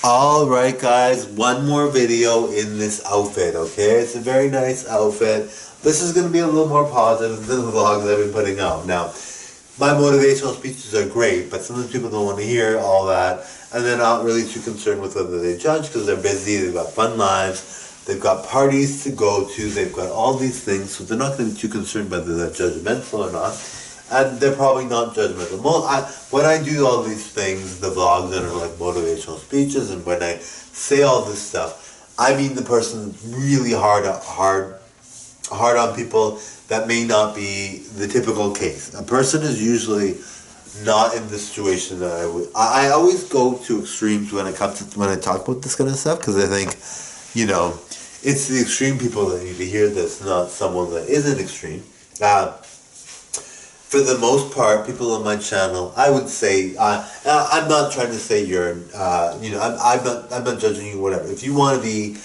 Alright guys, one more video in this outfit, okay? It's a very nice outfit. This is going to be a little more positive than the vlogs I've been putting out. Now, my motivational speeches are great, but sometimes people don't want to hear all that, and they're not really too concerned with whether they judge because they're busy, they've got fun lives, they've got parties to go to, they've got all these things, so they're not going to be too concerned whether they're judgmental or not. And they're probably not judgmental. When I do all these things, the vlogs that are like motivational speeches, and when I say all this stuff, I mean the person really hard on people that may not be the typical case. A person is usually not in the situation that I would. I always go to extremes when it comes to when I talk about this kind of stuff because I think, it's the extreme people that need to hear this, not someone that isn't extreme. For the most part, people on my channel, I would say, I'm not trying to say you're, I'm not judging you, whatever. If you want to be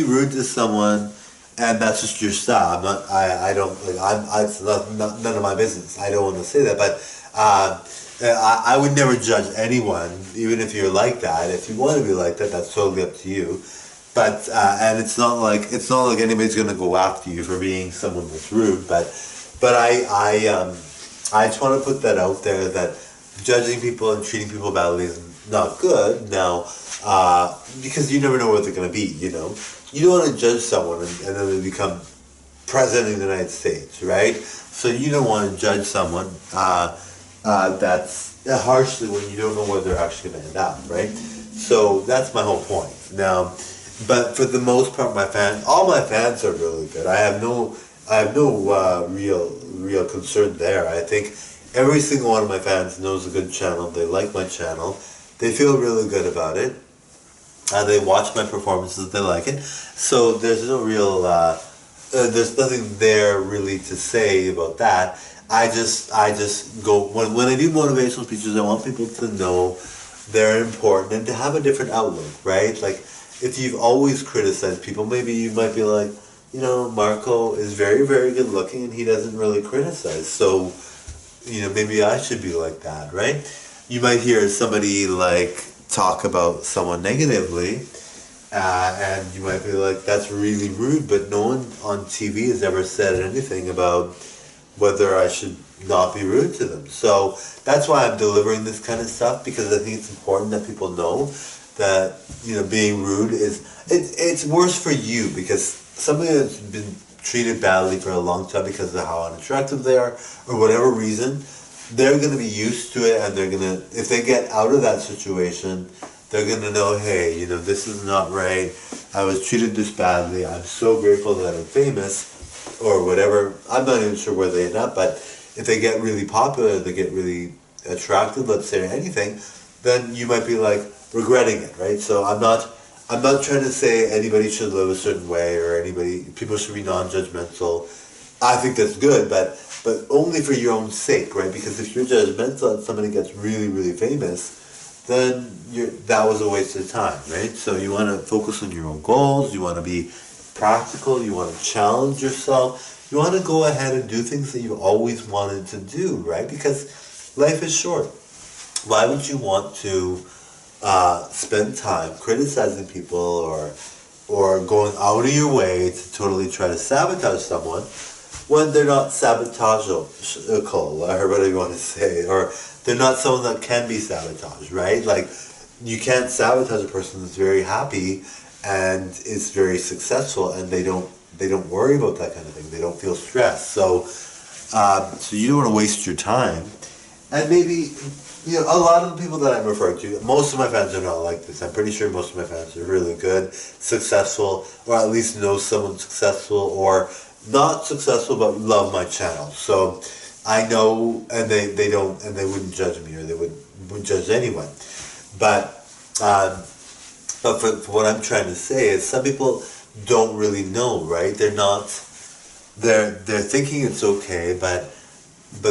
rude to someone, and that's just your style, it's none of my business. I don't want to say that, but I would never judge anyone, even if you're like that. If you want to be like that, that's totally up to you. But and it's not like anybody's gonna go after you for being someone that's rude, but I just want to put that out there that judging people and treating people badly is not good now, because you never know what they're going to be, You don't want to judge someone and then they become president of the United States, right? So you don't want to judge someone that's harshly when you don't know where they're actually going to end up, right? So that's my whole point. Now, but for the most part, all my fans are really good. I have no real concern there. I think every single one of my fans knows a good channel. They like my channel. They feel really good about it. They watch my performances. They like it. So there's no real, there's nothing there really to say about that. I just go, when I do motivational speeches, I want people to know they're important and to have a different outlook, right? Like, if you've always criticized people, maybe you might be like, Marco is very, very good looking and he doesn't really criticize. So, maybe I should be like that, right? You might hear somebody talk about someone negatively, and you might be like, that's really rude, but no one on TV has ever said anything about whether I should not be rude to them. So that's why I'm delivering this kind of stuff, because I think it's important that people know that, being rude it's worse for you, because somebody that's been treated badly for a long time because of how unattractive they are, or whatever reason, they're going to be used to it, and they're going to, if they get out of that situation, they're going to know, hey, this is not right, I was treated this badly, I'm so grateful that I'm famous, or whatever. I'm not even sure where they end up, but if they get really popular, they get really attractive, let's say, or anything, then you might be regretting it, right? So I'm not trying to say anybody should live a certain way, or people should be non-judgmental. I think that's good, but only for your own sake, right? Because if you're judgmental and somebody gets really, really famous, then that was a waste of time, right? So you want to focus on your own goals, you want to be practical, you want to challenge yourself, you want to go ahead and do things that you've always wanted to do, right? Because life is short. Why would you want to spend time criticizing people or going out of your way to totally try to sabotage someone when they're not sabotageable, or whatever you want to say, or they're not someone that can be sabotaged, right? Like, you can't sabotage a person that's very happy and is very successful, and they don't worry about that kind of thing. They don't feel stressed. So you don't want to waste your time. And maybe, a lot of the people that I'm referring to, most of my fans are not like this. I'm pretty sure most of my fans are really good, successful, or at least know someone successful, or not successful but love my channel. So I know, and they wouldn't judge me, or they wouldn't judge anyone. But for what I'm trying to say is, some people don't really know, right? They're thinking it's okay, but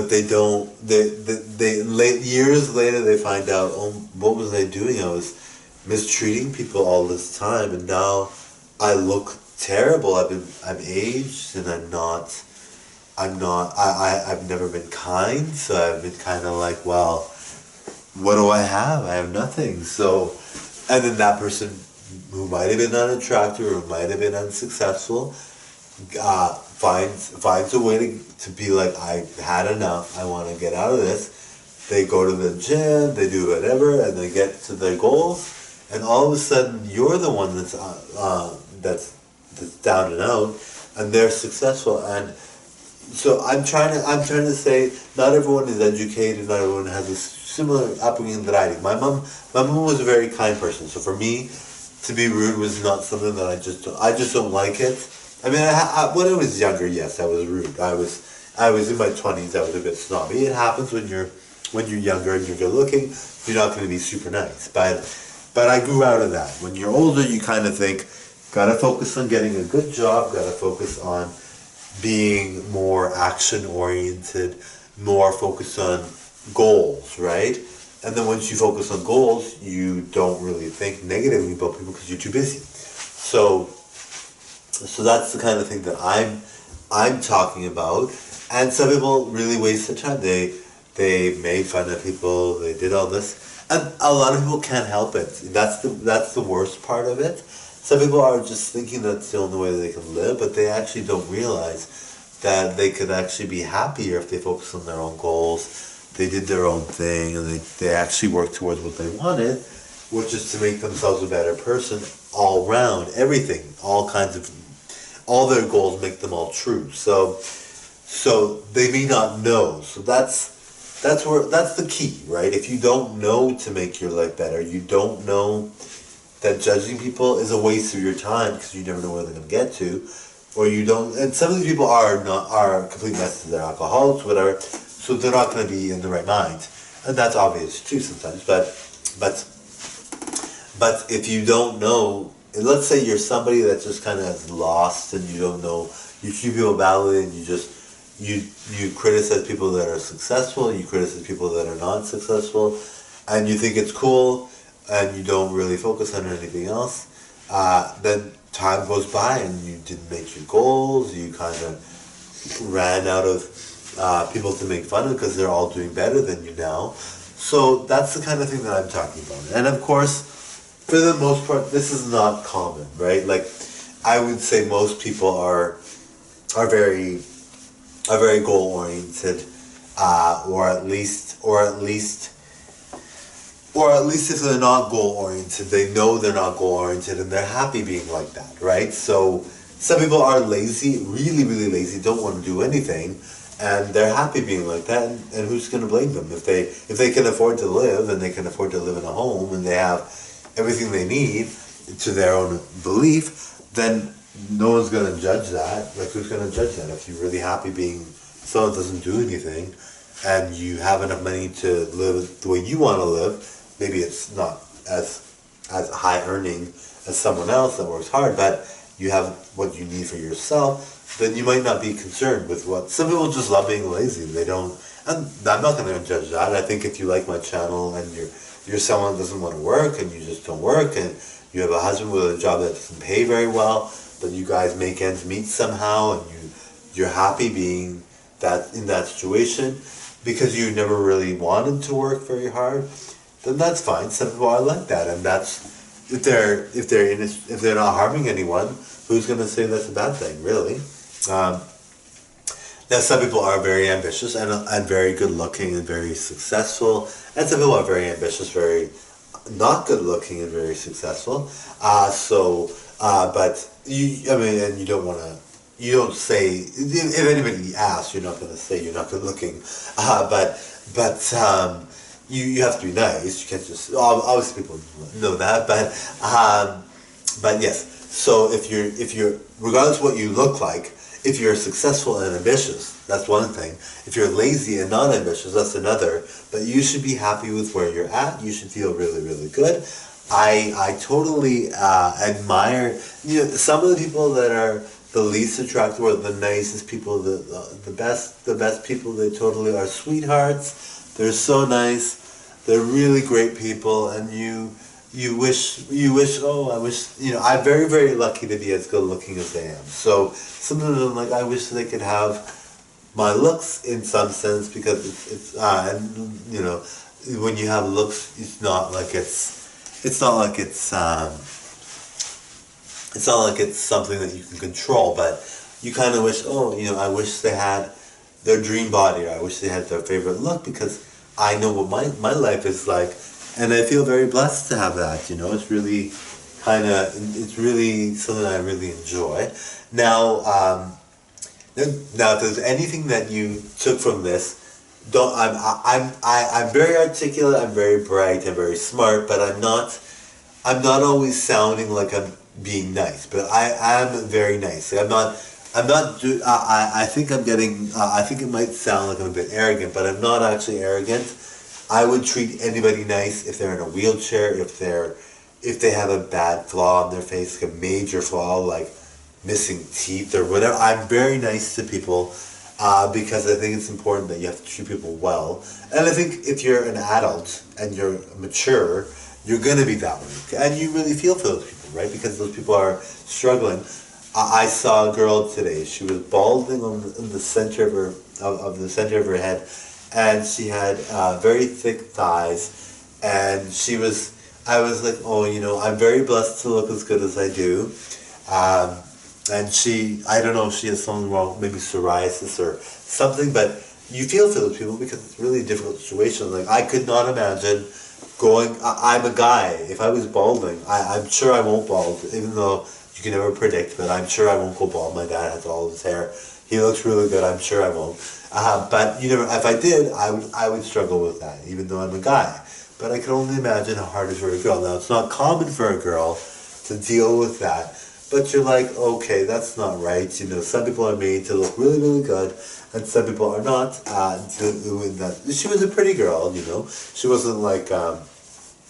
they don't. Years later they find out, oh, what was I doing? I was mistreating people all this time, and now I look terrible. I'm aged, and I've never been kind, so I've been kind of like, well, what do I have? I have nothing. So And then that person who might have been unattractive or might have been unsuccessful finds a way to be like, I had enough, I want to get out of this. They go to the gym, they do whatever, and they get to their goals, and all of a sudden you're the one that's down and out, and they're successful. And so I'm trying to say, not everyone is educated, not everyone has a similar upbringing that I did. My mom was a very kind person, so for me to be rude was not something that I just don't like it. I mean, when I was younger, yes, I was rude. I was in my 20s. I was a bit snobby. It happens when you're younger and you're good looking. You're not going to be super nice. But I grew out of that. When you're older, you kind of think, gotta focus on getting a good job. Gotta focus on being more action oriented, more focused on goals, right? And then once you focus on goals, you don't really think negatively about people because you're too busy. So that's the kind of thing that I'm talking about. And some people really waste their time. They made fun of people. They did all this, and a lot of people can't help it. That's the worst part of it. Some people are just thinking that's the only way they can live, but they actually don't realize that they could actually be happier if they focus on their own goals. They did their own thing, and they actually worked towards what they wanted, which is to make themselves a better person all round. Everything, all their goals, make them all true. So they may not know. So that's the key, right? If you don't know to make your life better, you don't know that judging people is a waste of your time because you never know where they're going to get to, or you don't. And some of these people are complete messes. They're alcoholics, whatever. So they're not going to be in the right mind, and that's obvious too sometimes. But if you don't know, let's say you're somebody that just kind of lost and you don't know, you treat people badly and you criticize people that are successful, you criticize people that are not successful, and you think it's cool, and you don't really focus on anything else, then time goes by and you didn't make your goals, you kind of ran out of people to make fun of because they're all doing better than you now. So that's the kind of thing that I'm talking about. And of course, for the most part, this is not common, right? Like, I would say most people are very goal oriented, or at least if they're not goal oriented, they know they're not goal oriented, and they're happy being like that, right? So some people are lazy, really, really lazy, don't want to do anything, and they're happy being like that. And who's going to blame them if they can afford to live, and they can afford to live in a home, and they have everything they need to their own belief? Then no one's going to judge that. Like, who's going to judge that? If you're really happy being someone that doesn't do anything, and you have enough money to live the way you want to live, maybe it's not as high earning as someone else that works hard, but you have what you need for yourself, then you might not be concerned with what some people just love being lazy. They don't, and I'm not going to judge that. I think if you like my channel and you're someone that doesn't want to work and you just don't work, and you have a husband with a job that doesn't pay very well, but you guys make ends meet somehow, and you're happy being in that situation because you never really wanted to work very hard, then that's fine. Some people are like that, and that's if they're not harming anyone, who's going to say that's a bad thing, really? Now, some people are very ambitious and very good looking and very successful, and some people are very ambitious, very not good looking and very successful. But and you don't want to. You don't say, if anybody asks, you're not going to say you're not good looking. You have to be nice. You can't just, obviously people know that, but yes. So if you're, regardless of what you look like, if you're successful and ambitious, that's one thing. If you're lazy and not ambitious, that's another. But you should be happy with where you're at. You should feel really, really good. I totally admire, some of the people that are the least attractive or the nicest people, the best people. They totally are sweethearts. They're so nice. They're really great people, and you wish. Oh, I wish. I'm very, very lucky to be as good looking as I am. So sometimes I'm like, I wish they could have my looks in some sense, because it's when you have looks, it's not like it's it's not like it's not like it's something that you can control, but you kind of wish, oh, you know, I wish they had their dream body, or I wish they had their favorite look, because I know what my life is like, and I feel very blessed to have that, you know. It's really it's really something I really enjoy. Now, now, if there's anything that you took from this, don't, I'm very articulate, I'm very bright, I'm very smart, but I'm not always sounding like I'm being nice, but I am very nice. Like, I'm not, I think I'm getting, I think it might sound like I'm a bit arrogant, but I'm not actually arrogant. I would treat anybody nice if they're in a wheelchair, if they have a bad flaw on their face, like a major flaw, like missing teeth or whatever. I'm very nice to people, because I think it's important that you have to treat people well. And I think if you're an adult and you're mature, you're going to be that way. And you really feel for those people, right? Because those people are struggling. I saw a girl today. She was balding on the center of the center of her head, and she had very thick thighs. And I was like, oh, you know, I'm very blessed to look as good as I do. And I don't know if she has something wrong, maybe psoriasis or something, but you feel for those people because it's really a difficult situation. Like, I could not imagine I'm a guy. If I was balding, I'm sure I won't bald, even though you can never predict, but I'm sure I won't go bald. My dad has all of his hair. He looks really good. I'm sure I won't. But you know, if I did, I would struggle with that, even though I'm a guy. But I can only imagine how hard it is for a girl. Now, it's not common for a girl to deal with that. But you're like, okay, that's not right. You know, some people are made to look really, really good, and some people are not. Doing that. She was a pretty girl, you know. She wasn't like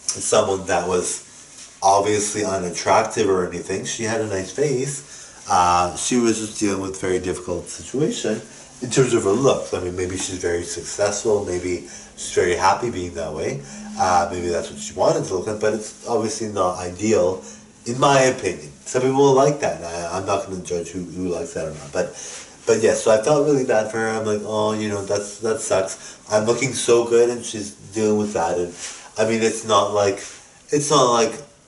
someone that was obviously unattractive or anything. She had a nice face. She was just dealing with a very difficult situation in terms of her looks. I mean, maybe she's very successful. Maybe she's very happy being that way. Maybe that's what she wanted to look like, but it's obviously not ideal, in my opinion. Some people will like that, and I'm not going to judge who likes that or not. But yeah, so I felt really bad for her. I'm like, oh, you know, that sucks. I'm looking so good, and she's dealing with that. And I mean, it's not like,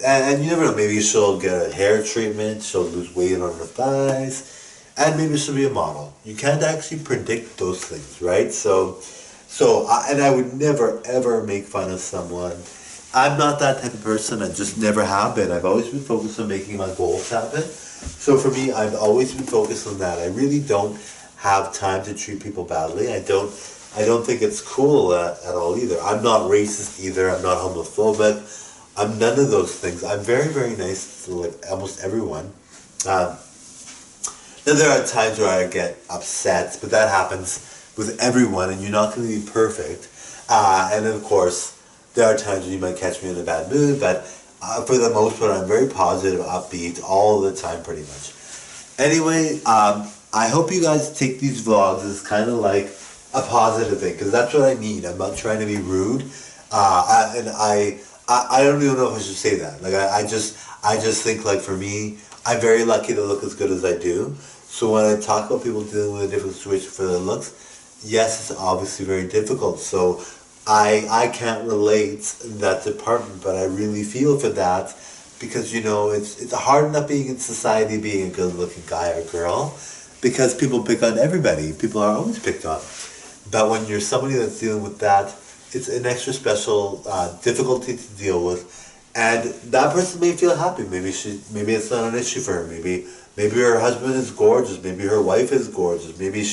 and you never know. Maybe she'll get a hair treatment. She'll lose weight on her thighs, and maybe she'll be a model. You can't actually predict those things, right? And I would never ever make fun of someone. I'm not that type of person. I just never have been. I've always been focused on making my goals happen. So for me, I've always been focused on that. I really don't have time to treat people badly. I don't think it's cool at all either. I'm not racist either. I'm not homophobic. I'm none of those things. I'm very, very nice to like almost everyone. Now there are times where I get upset, but that happens with everyone, and you're not going to be perfect. And of course, there are times when you might catch me in a bad mood, but for the most part, I'm very positive, upbeat, all the time, pretty much. Anyway, I hope you guys take these vlogs as kind of like a positive thing, because that's what I need. I'm not trying to be rude, and I don't even know if I should say that. Like, I just think, like, for me, I'm very lucky to look as good as I do. So when I talk about people dealing with a different situation for their looks, yes, it's obviously very difficult. So I can't relate that department, but I really feel for that, because, you know, it's hard enough being in society, being a good-looking guy or girl, because people pick on everybody. People are always picked on. But when you're somebody that's dealing with that, it's an extra special difficulty to deal with, and that person may feel happy. Maybe it's not an issue for her. Maybe her husband is gorgeous. Maybe her wife is gorgeous. Maybe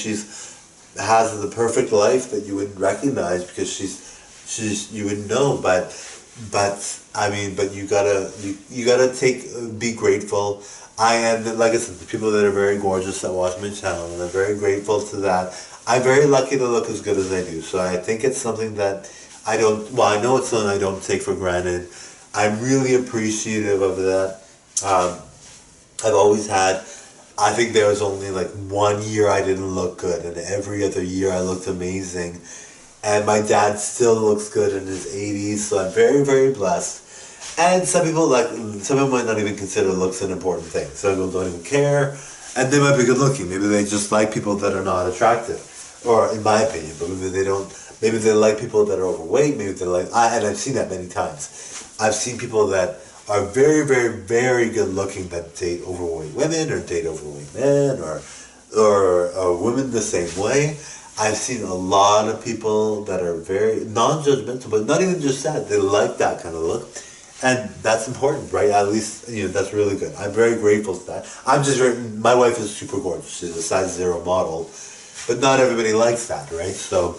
has the perfect life that you wouldn't recognize because you wouldn't know. But I mean, but you gotta be grateful. Like I said, the people that are very gorgeous that watch my channel, and I'm very grateful to that. I'm very lucky to look as good as I do, so I think it's something that I know it's something I don't take for granted. I'm really appreciative of that. I've always had, I think there was only like 1 year I didn't look good, and every other year I looked amazing. And my dad still looks good in his 80s, so I'm very, very blessed. And some people might not even consider looks an important thing. Some people don't even care, and they might be good looking. Maybe they just like people that are not attractive, or in my opinion, but maybe they like people that are overweight. Maybe they and I've seen that many times. I've seen people that are very, very, very good looking that date overweight women or date overweight men or women the same way. I've seen a lot of people that are very non-judgmental, but not even just that. They like that kind of look. And that's important, right? At least, that's really good. I'm very grateful for that. My wife is super gorgeous. She's a size 0 model. But not everybody likes that, right? So,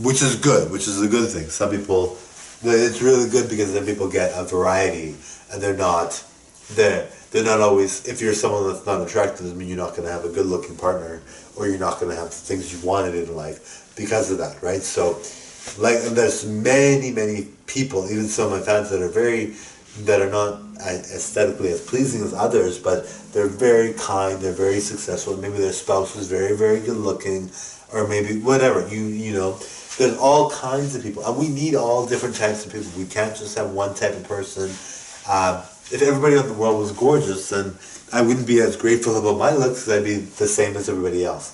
which is good, which is a good thing. Some people, it's really good because then people get a variety and they're not always, if you're someone that's not attractive, doesn't mean you're not going to have a good looking partner or you're not going to have the things you wanted in life because of that, right? So, there's many, many people, even some of my fans that are not aesthetically as pleasing as others, but they're very kind, they're very successful, maybe their spouse is very, very good looking, or maybe whatever, there's all kinds of people, and we need all different types of people. We can't just have one type of person. If everybody in the world was gorgeous, then I wouldn't be as grateful about my looks, because I'd be the same as everybody else.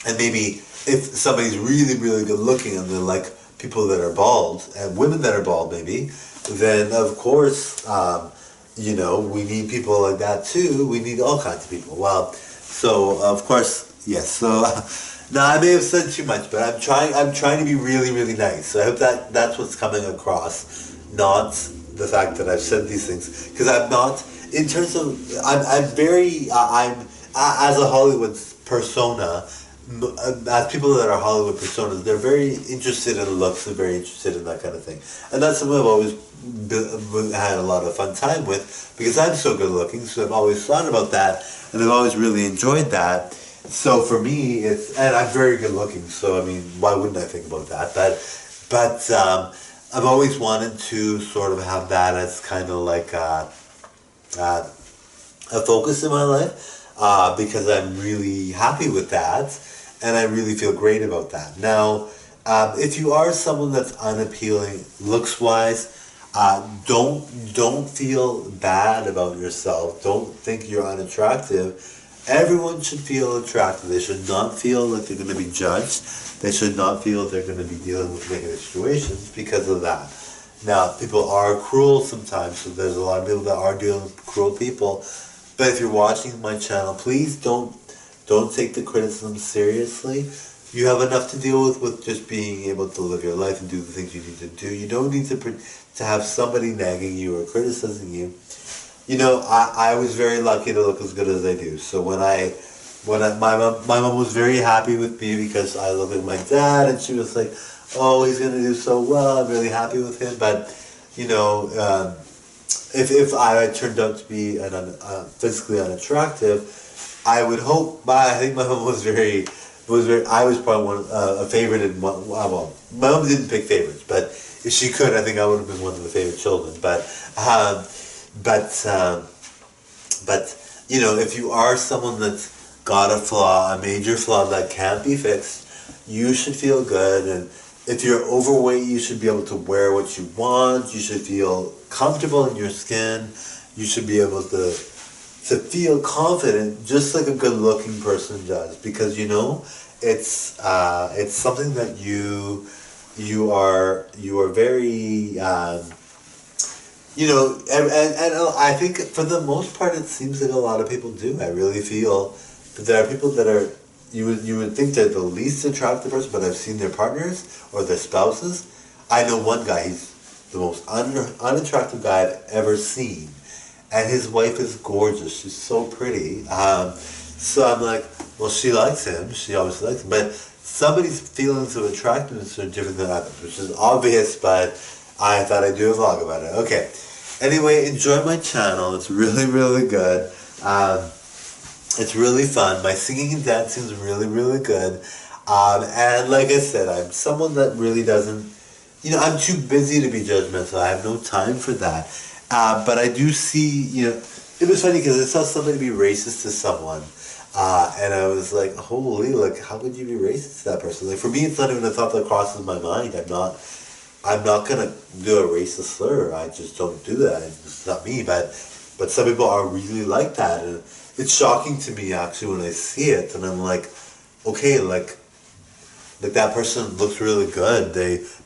And maybe if somebody's really, really good looking and they're like people that are bald, and women that are bald maybe, then of course, we need people like that too. We need all kinds of people. Well, so of course, yes. So now I may have said too much, but I'm trying to be really, really nice. So I hope that's what's coming across, not the fact that I've said these things, because I'm not, in terms of, I'm very, as a Hollywood persona, as people that are Hollywood personas, they're very interested in looks and very interested in that kind of thing. And that's something I've always had a lot of fun time with, because I'm so good looking, so I've always thought about that, and I've always really enjoyed that. So for me, and I'm very good looking, so I mean, why wouldn't I think about that? But I've always wanted to sort of have that as kind of like a focus in my life, because I'm really happy with that. And I really feel great about that. Now, if you are someone that's unappealing looks-wise, don't feel bad about yourself. Don't think you're unattractive. Everyone should feel attractive. They should not feel like they're going to be judged. They should not feel they're going to be dealing with negative situations because of that. Now, people are cruel sometimes, so there's a lot of people that are dealing with cruel people. But if you're watching my channel, please don't take the criticism seriously. You have enough to deal with just being able to live your life and do the things you need to do. You don't need to have somebody nagging you or criticizing you. I was very lucky to look as good as I do. So my mom was very happy with me because I look like my dad, and she was like, "Oh, he's gonna do so well. I'm really happy with him." But if I had turned out to be physically unattractive, I would hope, but I think my mom was very, I was probably a favorite in one, well, my mom didn't pick favorites, but if she could, I think I would have been one of the favorite children, but if you are someone that's got a flaw, a major flaw that can't be fixed, you should feel good, and if you're overweight, you should be able to wear what you want, you should feel comfortable in your skin, you should be able to feel confident, just like a good-looking person does, because it's something that you are very and I think for the most part it seems like a lot of people do. I really feel that there are people that are you would think they're the least attractive person, but I've seen their partners or their spouses. I know one guy, he's the most unattractive guy I've ever seen. And his wife is gorgeous. She's so pretty. So I'm like, well, she likes him. She obviously likes him. But somebody's feelings of attractiveness are different than others, which is obvious, but I thought I'd do a vlog about it. Okay. Anyway, enjoy my channel. It's really, really good. It's really fun. My singing and dancing is really, really good. And like I said, I'm someone that really doesn't, I'm too busy to be judgmental. I have no time for that. But I do see, it was funny because I saw somebody be racist to someone, and I was like, holy, like, how could you be racist to that person? Like, for me, it's not even a thought that crosses my mind. I'm not gonna do a racist slur. I just don't do that. It's not me, but some people are really like that, and it's shocking to me actually when I see it, and I'm like, okay, like that person looks really good.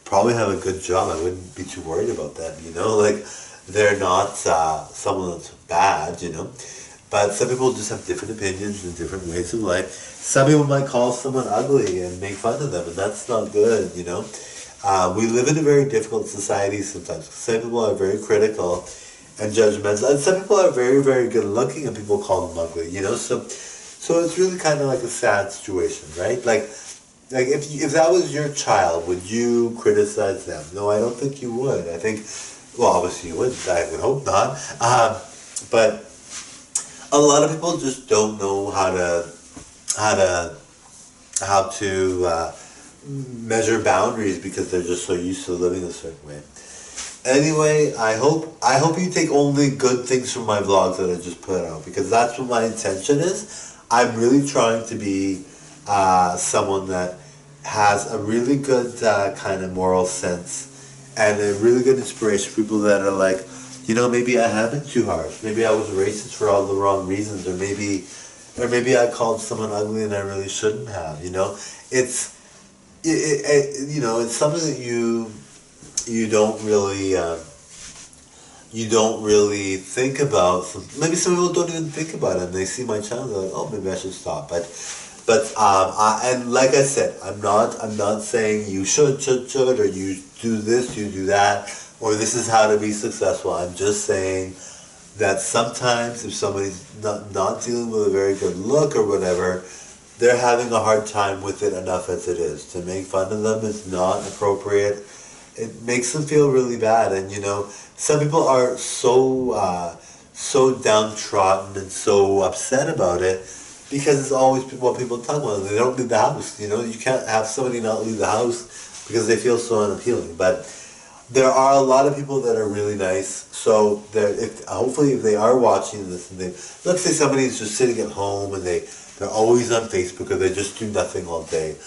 probably have a good job. I wouldn't be too worried about them, you know? Like, they're not someone that's bad, you know? But some people just have different opinions and different ways of life. Some people might call someone ugly and make fun of them, and that's not good, you know? We live in a very difficult society sometimes. Some people are very critical and judgmental, and some people are very, very good looking, and people call them ugly, you know? So it's really kind of like a sad situation, right? Like if that was your child, would you criticize them? No, I don't think you would. I think, well, obviously you wouldn't. I would hope not. But a lot of people just don't know how to measure boundaries because they're just so used to living a certain way. Anyway, I hope you take only good things from my vlogs that I just put out, because that's what my intention is. I'm really trying to be someone that has a really good kind of moral sense and a really good inspiration for people that are like, you know, maybe I have been too harsh. Maybe I was racist for all the wrong reasons, or maybe I called someone ugly and I really shouldn't have. You know, you know, it's something that you don't really think about. Maybe some people don't even think about it, and they see my channel, they're like, oh, maybe I should stop. But and like I said, I'm not saying you should, or you do this, you do that, or this is how to be successful. I'm just saying that sometimes if somebody's not dealing with a very good look or whatever, they're having a hard time with it enough as it is. To make fun of them is not appropriate. It makes them feel really bad, and you know, some people are so downtrodden and so upset about it because it's always what people talk about. They don't leave the house. You know, you can't have somebody not leave the house because they feel so unappealing. But there are a lot of people that are really nice. So hopefully if they are watching this, and let's say somebody's just sitting at home and they're always on Facebook, or they just do nothing all day.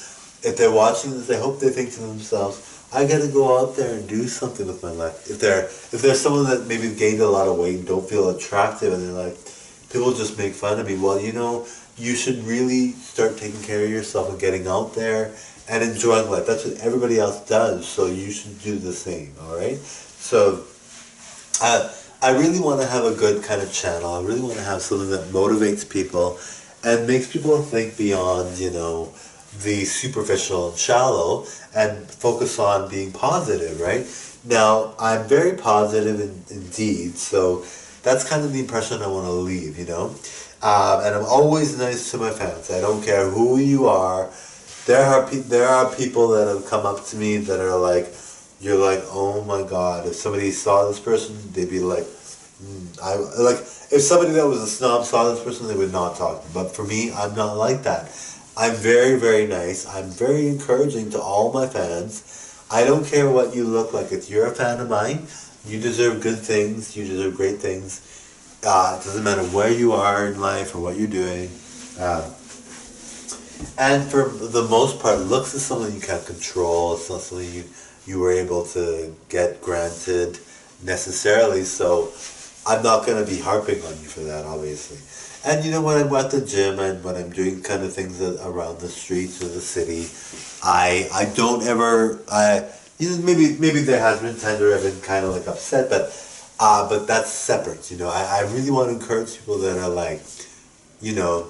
If they're watching this, I hope they think to themselves, I gotta go out there and do something with my life. If there's someone that maybe gained a lot of weight and don't feel attractive, and they're like, people just make fun of me. Well, you know, you should really start taking care of yourself and getting out there and enjoying life. That's what everybody else does, so you should do the same, alright? So, I really want to have a good kind of channel. I really want to have something that motivates people and makes people think beyond, you know, the superficial and shallow, and focus on being positive, right? Now, I'm very positive indeed, so that's kind of the impression I want to leave, you know? And I'm always nice to my fans. I don't care who you are. There are people that have come up to me that are like, you're like, oh my God, if somebody saw this person, they'd be like, if somebody that was a snob saw this person, they would not talk to them. But for me, I'm not like that. I'm very, very nice. I'm very encouraging to all my fans. I don't care what you look like. If you're a fan of mine, you deserve good things. You deserve great things. It doesn't matter where you are in life or what you're doing. And for the most part, looks is something you can't control. It's not something you were able to get granted necessarily. So I'm not going to be harping on you for that, obviously. And you know, when I'm at the gym and when I'm doing kind of things around the streets of the city, I don't ever, you know, maybe there has been times where I've been kind of like upset, but that's separate, you know. I really want to encourage people that are like, you know,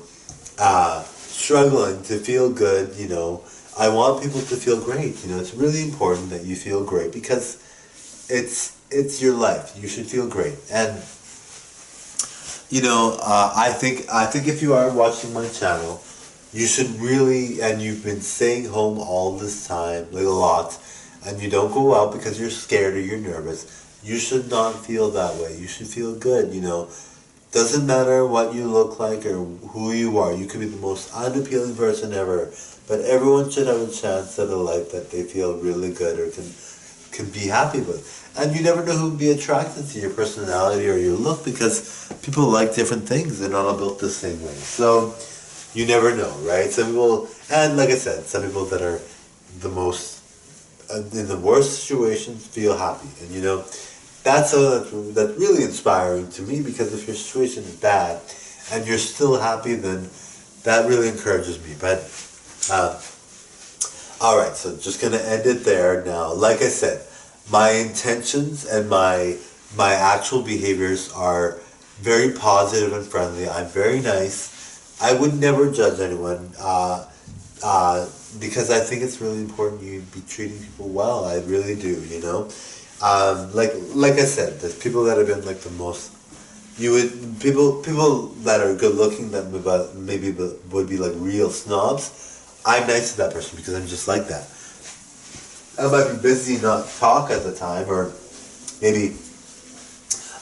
struggling to feel good, you know. I want people to feel great, you know. It's really important that you feel great because it's your life. You should feel great. And you know, I think if you are watching my channel, you should really, and you've been staying home all this time, like a lot, and you don't go out because you're scared or you're nervous, you should not feel that way. You should feel good, you know. Doesn't matter what you look like or who you are. You could be the most unappealing person ever, but everyone should have a chance at a life that they feel really good or can be happy with. And you never know who would be attracted to your personality or your look, because people like different things. They're not all built the same way. So you never know, right? Some people, and like I said, some people that are the most, in the worst situations, feel happy. And you know, that's really inspiring to me, because if your situation is bad and you're still happy, then that really encourages me. But All right, so just gonna end it there now. Like I said, my intentions and my actual behaviors are very positive and friendly. I'm very nice. I would never judge anyone because I think it's really important you be treating people well. I really do, you know. Like I said, there's people that have been like the most. You would people that are good looking that maybe would be like real snobs. I'm nice to that person because I'm just like that. I might be busy, not talk at the time, or maybe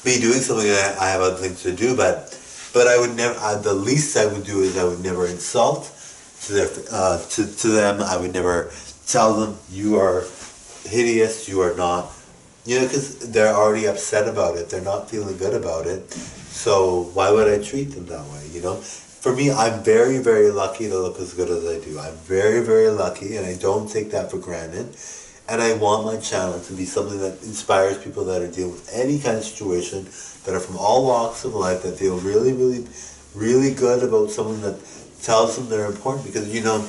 be doing something that I have other things to do. But I would never. The least I would do is I would never insult to their to them. I would never tell them you are hideous. You are not. You know, because they're already upset about it. They're not feeling good about it. So why would I treat them that way? You know. For me, I'm very, very lucky to look as good as I do. I'm very, very lucky, and I don't take that for granted. And I want my channel to be something that inspires people that are dealing with any kind of situation, that are from all walks of life, that feel really, really, really good about someone that tells them they're important. Because, you know,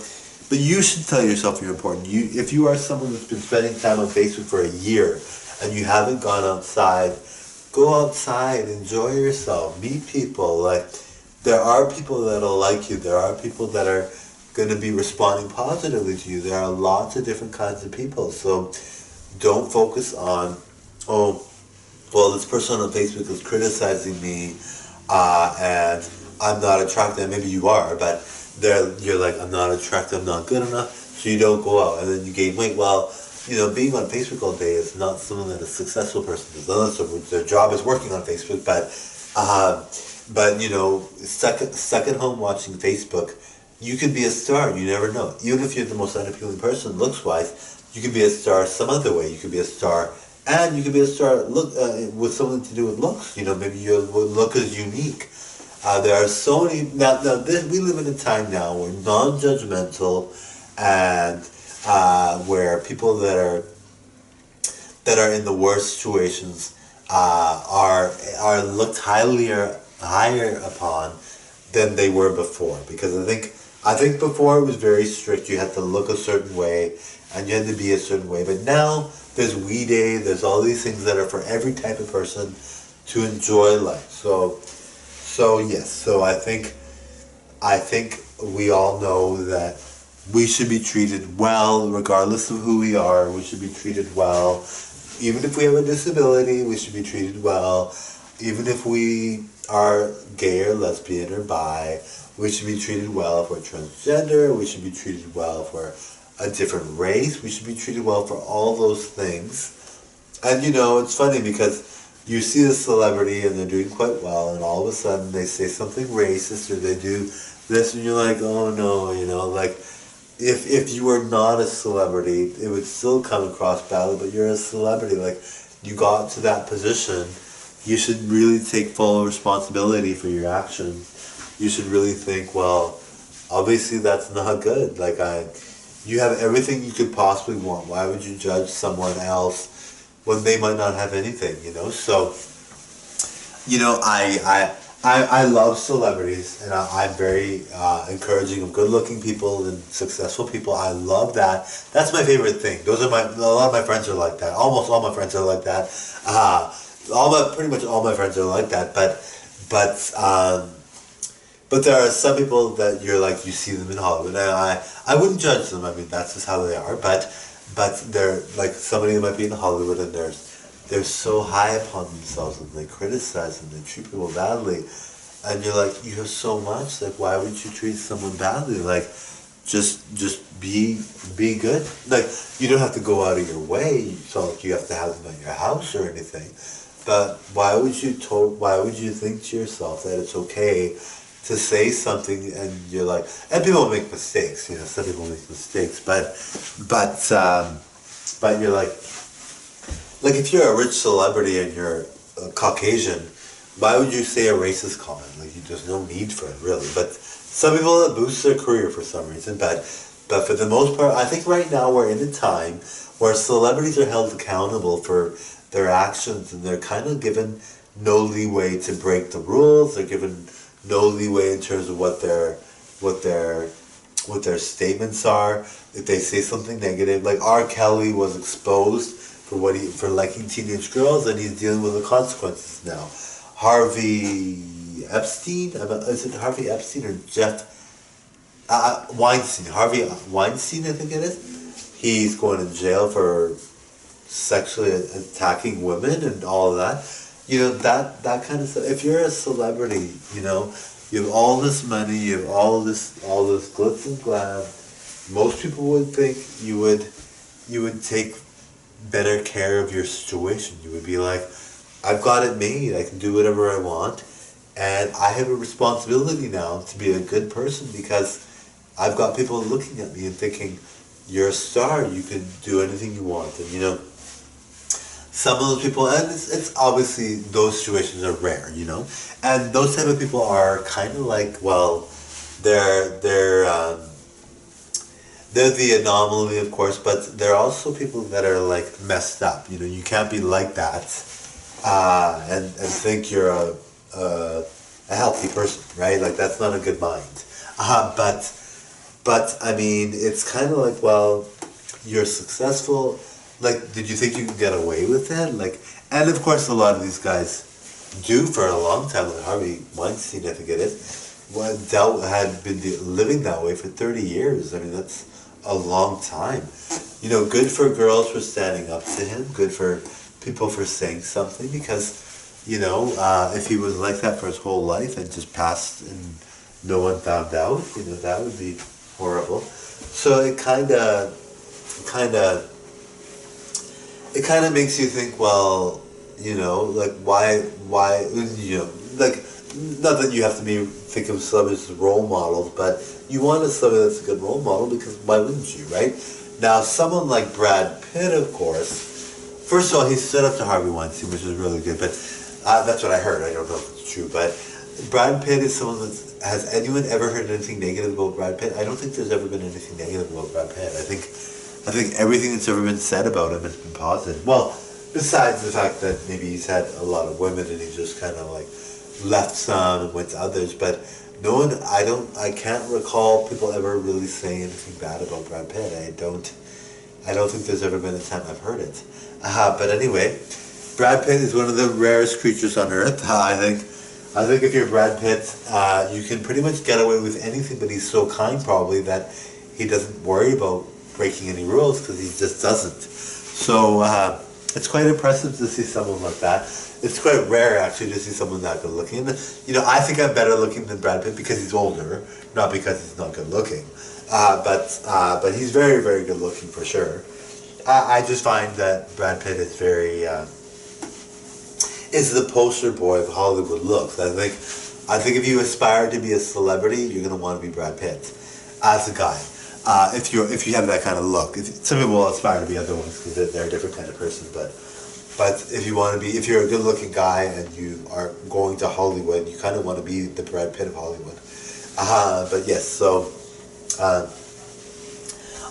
but you should tell yourself you're important. If you are someone that's been spending time on Facebook for a year, and you haven't gone outside, go outside, enjoy yourself, meet people. Like, there are people that'll like you. There are people that are going to be responding positively to you. There are lots of different kinds of people. So don't focus on, oh, well, this person on Facebook is criticizing me, and I'm not attractive. Maybe you are, but you're like, I'm not attractive, I'm not good enough, so you don't go out, and then you gain weight. Well, you know, being on Facebook all day is not something that a successful person does, unless their job is working on Facebook. But you know, stuck at home watching Facebook, you could be a star. You never know. Even if you're the most unappealing person, looks wise, you could be a star some other way. You could be a star, and you could be a star with something to do with looks. You know, maybe your look is unique. There are so many we live in a time now where non-judgmental, and where people that are in the worst situations are looked higher upon than they were before. Because I think before it was very strict. You had to look a certain way and you had to be a certain way. But now there's We Day. There's all these things that are for every type of person to enjoy life. So yes. So I think we all know that we should be treated well, regardless of who we are. We should be treated well. Even if we have a disability, we should be treated well. Even if we are gay or lesbian or bi, we should be treated well. If we're transgender, we should be treated well. If we're a different race, we should be treated well for all those things. And you know, it's funny because you see a celebrity and they're doing quite well, and all of a sudden they say something racist or they do this, and you're like, oh no, you know, like, if you were not a celebrity, it would still come across badly, but you're a celebrity. Like, you got to that position, you should really take full responsibility for your actions. You should really think, well, obviously that's not good. Like, you have everything you could possibly want. Why would you judge someone else when they might not have anything, you know? So, you know, I love celebrities, and I'm very encouraging of good-looking people and successful people. I love that. That's my favorite thing. A lot of my friends are like that. Almost all my friends are like that. Pretty much all my friends are like that. But there are some people that you're like, you see them in Hollywood, and I wouldn't judge them. I mean, that's just how they are. But they're like, somebody that might be in Hollywood, and they're so high upon themselves, and they criticize and they treat people badly, and you're like, you have so much. Like, why would you treat someone badly? Like, just be good. Like, you don't have to go out of your way. It's not like you have to have them at your house or anything. But why would you think to yourself that it's okay to say something, and you're like, and people make mistakes. You know, some people make mistakes, but you're like, if you're a rich celebrity and you're Caucasian, why would you say a racist comment? Like, there's no need for it, really. But some people, it boosts their career for some reason. But for the most part, I think right now we're in a time where celebrities are held accountable for their actions, and they're kind of given no leeway to break the rules. They're given no leeway in terms of what their what their statements are. If they say something negative, like R. Kelly was exposed for liking teenage girls, and he's dealing with the consequences now. Harvey Epstein, is it Harvey Epstein or Jeff Weinstein? Harvey Weinstein, I think it is. He's going to jail for sexually attacking women and all of that. That kind of stuff. If you're a celebrity, you have all this money, you have all this glitz and glam. Most people would think you would take better care of your situation. You would be like, I've got it made. I can do whatever I want, and I have a responsibility now to be a good person because I've got people looking at me and thinking, you're a star. You can do anything you want, and some of those people, and it's obviously those situations are rare, and those type of people are kind of like, well, they're the anomaly, of course, but they're also people that are like messed up. You can't be like that and think you're a healthy person, right? Like that's not a good mind. But I mean, it's kind of like, well, you're successful. Like, did you think you could get away with it? Like, and of course, a lot of these guys do for a long time. Like Harvey Weinstein, I think it is, had been living that way for 30 years. I mean, that's a long time. Good for girls for standing up to him. Good for people for saying something because, if he was like that for his whole life and just passed and no one found out, that would be horrible. So it kind of makes you think, well, like why, like, not that you have to think of celebrities as role models, but you want a celebrity that's a good role model because why wouldn't you, right? Now, someone like Brad Pitt, of course, first of all, he stood up to Harvey Weinstein, which is really good, but that's what I heard. I don't know if it's true, but Brad Pitt is someone that, has anyone ever heard anything negative about Brad Pitt? I don't think there's ever been anything negative about Brad Pitt. I think everything that's ever been said about him has been positive. Well, besides the fact that maybe he's had a lot of women and he just kind of like left some and went to others, but no one, I can't recall people ever really saying anything bad about Brad Pitt. I don't think there's ever been a time I've heard it. But anyway, Brad Pitt is one of the rarest creatures on earth. I think if you're Brad Pitt, you can pretty much get away with anything, but he's so kind probably that he doesn't worry about breaking any rules because he just doesn't. So it's quite impressive to see someone like that. It's quite rare actually to see someone that good looking. I think I'm better looking than Brad Pitt because he's older, not because he's not good looking. But he's very, very good looking for sure. I just find that Brad Pitt is very is the poster boy of Hollywood looks. I think if you aspire to be a celebrity, you're gonna want to be Brad Pitt as a guy. If you have that kind of look, some people will aspire to be other ones because they're a different kind of person. But if you're a good-looking guy and you are going to Hollywood, you kind of want to be the Brad Pitt of Hollywood. But yes, so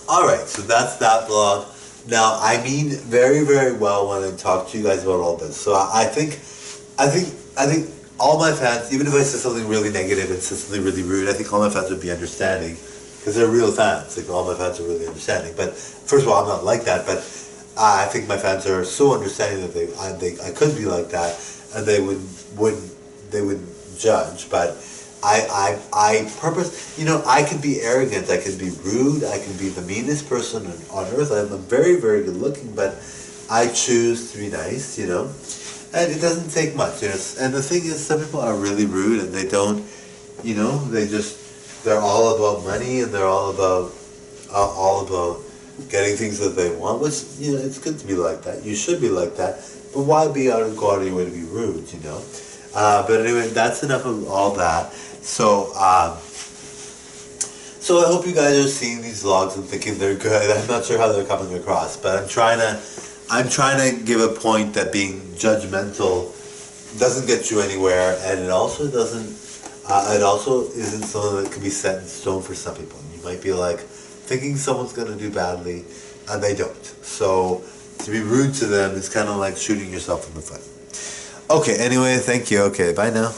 all right, so that's that vlog. Now, I mean very, very well when I talk to you guys about all this. So I think all my fans, even if I said something really negative and said something really rude, I think all my fans would be understanding because they're real fans. Like all my fans are really understanding. But first of all, I'm not like that. But I think my fans are so understanding that I could be like that, and they would judge. But I purpose, I can be arrogant, I can be rude, I can be the meanest person on earth. I'm very, very good looking, but I choose to be nice, and it doesn't take much, and the thing is, some people are really rude and they don't, they're all about money and they're all about getting things that they want, which, it's good to be like that. You should be like that, but why go out of your way to be rude, But anyway, that's enough of all that. So I hope you guys are seeing these vlogs and thinking they're good. I'm not sure how they're coming across, but I'm trying to give a point that being judgmental doesn't get you anywhere, and it also isn't something that can be set in stone for some people. You might be like thinking someone's going to do badly, and they don't. So to be rude to them is kind of like shooting yourself in the foot. Okay, anyway, thank you. Okay, bye now.